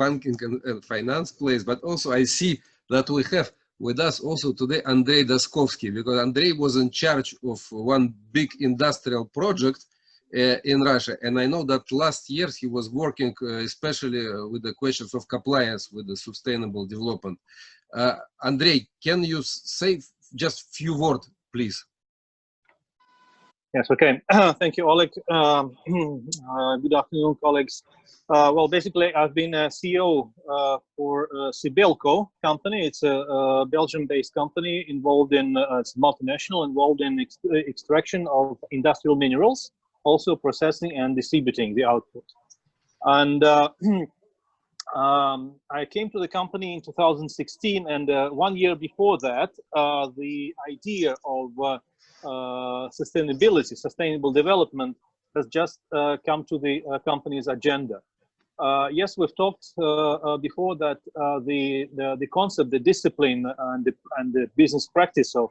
banking and finance place, but also I see that we have with us also today Andrei Daskovsky, because Andrei was in charge of one big industrial project in Russia, and I know that last year he was working especially with the questions of compliance with the sustainable development. Andrei, can you say just few words, please? Yes, okay. Thank you, Oleg. Good afternoon, colleagues. Well, basically, I've been a CEO for Sibelco company. It's a Belgium-based company involved in, it's multinational, involved in extraction of industrial minerals, also processing and distributing the output. And I came to the company in 2016, and 1 year before that, the idea of sustainability, sustainable development has just come to the company's agenda. Yes, we've talked before that the concept, the discipline, and the business practice of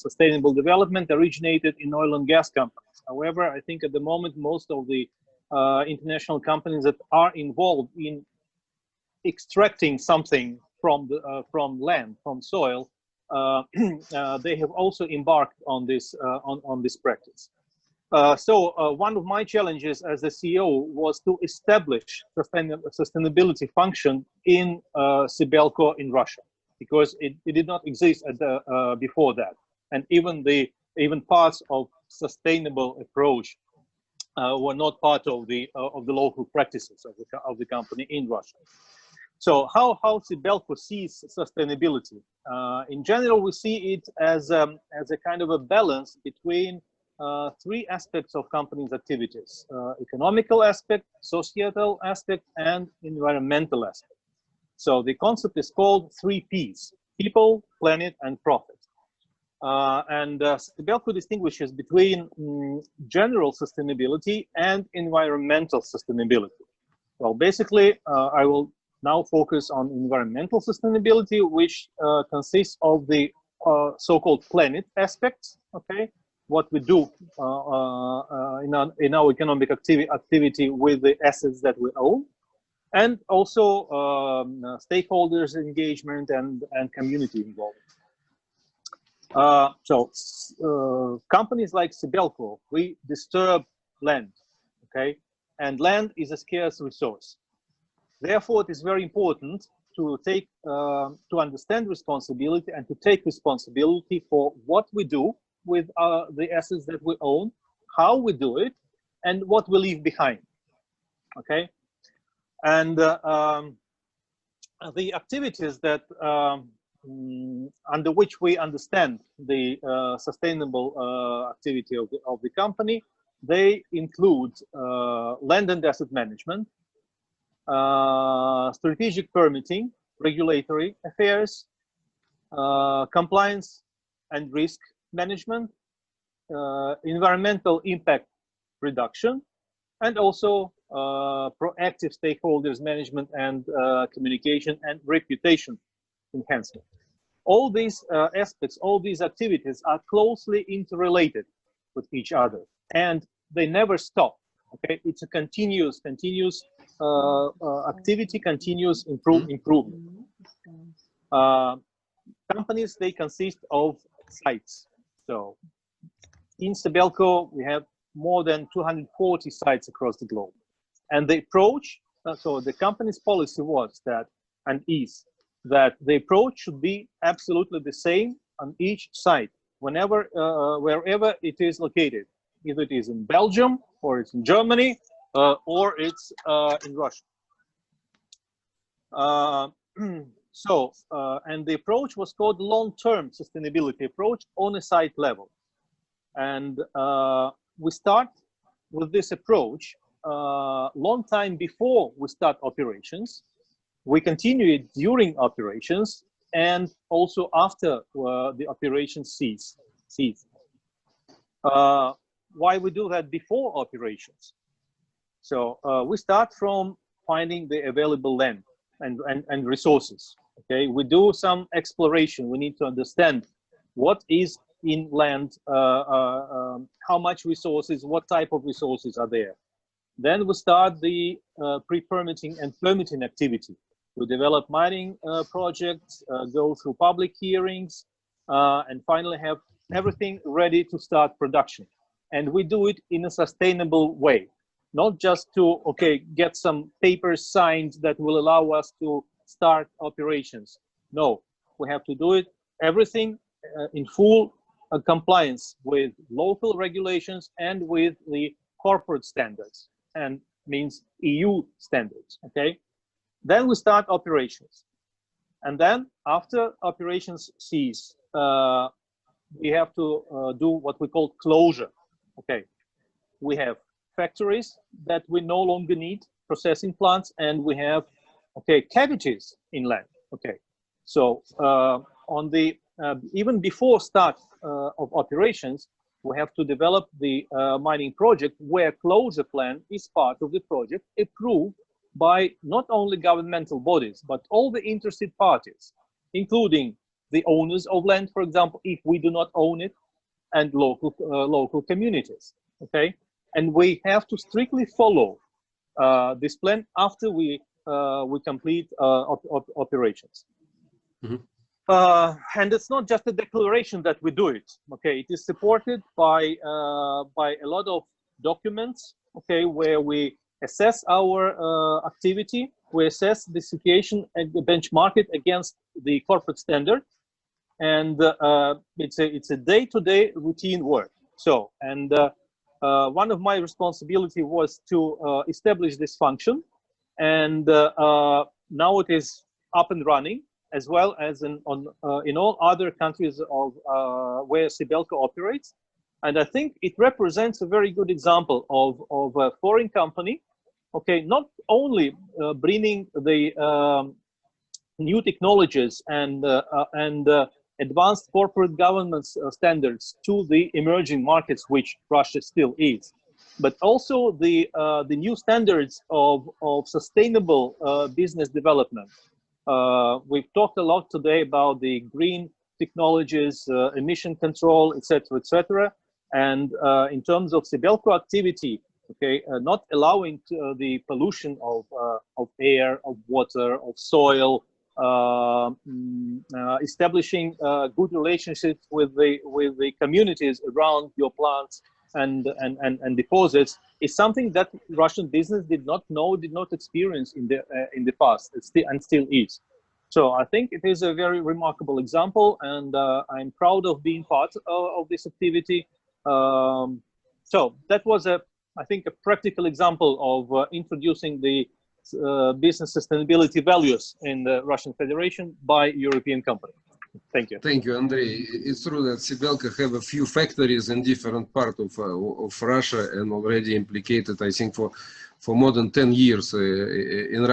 sustainable development originated in oil and gas companies. However, I think at the moment most of the international companies that are involved in extracting something from land, from soil, they have also embarked on this practice. So one of my challenges as the CEO was to establish sustainability function in Sibelco in Russia, because it did not exist before that, and even parts of sustainable approach were not part of the local practices of the company in Russia. So how Sibelco sees sustainability? In general, we see it as a kind of a balance between three aspects of company's activities: economical aspect, societal aspect, and environmental aspect. So the concept is called 3 Ps: people, planet, and profit. And Sibelco distinguishes between general sustainability and environmental sustainability. Well, basically, I will now focus on environmental sustainability, which consists of the so-called planet aspects. Okay, what we do in our economic activity with the assets that we own, and also stakeholders engagement and community involvement. So companies like Sibelco, we disturb land, okay, and land is a scarce resource. Therefore, it is very important to understand responsibility and to take responsibility for what we do with the assets that we own, how we do it, and what we leave behind. Okay, and the activities that under which we understand the sustainable activity of the company, they include land and asset management, strategic permitting, regulatory affairs, compliance and risk management, environmental impact reduction, and also proactive stakeholders management and communication and reputation enhancement. All these aspects, all these activities are closely interrelated with each other, and they never stop. Okay, it's a continuous activity, continuous improvement. Companies, they consist of sites. So in Sibelco, we have more than 240 sites across the globe. And the approach, so the company's policy was that, and is, that the approach should be absolutely the same on each site, whenever, wherever it is located. Either it is in Belgium, or it's in Germany, or it's in Russia. And the approach was called long-term sustainability approach on a site level. And we start with this approach long time before we start operations. We continue it during operations and also after the operations cease. Why we do that before operations? So we start from finding the available land and resources. Okay, we do some exploration. We need to understand what is in land, how much resources, what type of resources are there. Then we start the pre-permitting and permitting activity. to develop mining projects, go through public hearings, and finally have everything ready to start production. And we do it in a sustainable way, not just to, okay, get some papers signed that will allow us to start operations. No, we have to do it, everything in full compliance with local regulations and with the corporate standards, and means EU standards, okay? Then we start operations. And then after operations cease, we have to do what we call closure, okay? We have factories that we no longer need, processing plants, and we have, okay, cavities inland, okay? So on the, even before start of operations, we have to develop the mining project where closure plan is part of the project approved by not only governmental bodies, but all the interested parties, including the owners of land, for example, if we do not own it, and local communities, okay? And we have to strictly follow this plan after we complete operations. Mm-hmm. And it's not just a declaration that we do it, okay? It is supported by a lot of documents, okay, where we assess our activity, we assess the situation and benchmark it against the corporate standard, and it's a day-to-day routine work. So, and one of my responsibility was to establish this function, and now it is up and running, as well as in all other countries of where Sibelco operates. And I think it represents a very good example of a foreign company, okay, not only bringing the new technologies and advanced corporate governance standards to the emerging markets, which Russia still is, but also the new standards of sustainable business development. We've talked a lot today about the green technologies, emission control, etc., etc. And in terms of Sibelco activity, okay, not allowing the pollution of air, of water, of soil, establishing good relationships with the communities around your plants and deposits is something that Russian business did not know, did not experience in the past, and still is. So I think it is a very remarkable example, and I'm proud of being part of this activity. So that was I think a practical example of introducing the business sustainability values in the Russian Federation by European company. Thank you. Thank you, Andrei. It's true that Sibelco have a few factories in different parts of Russia and already implicated, I think, for more than 10 years in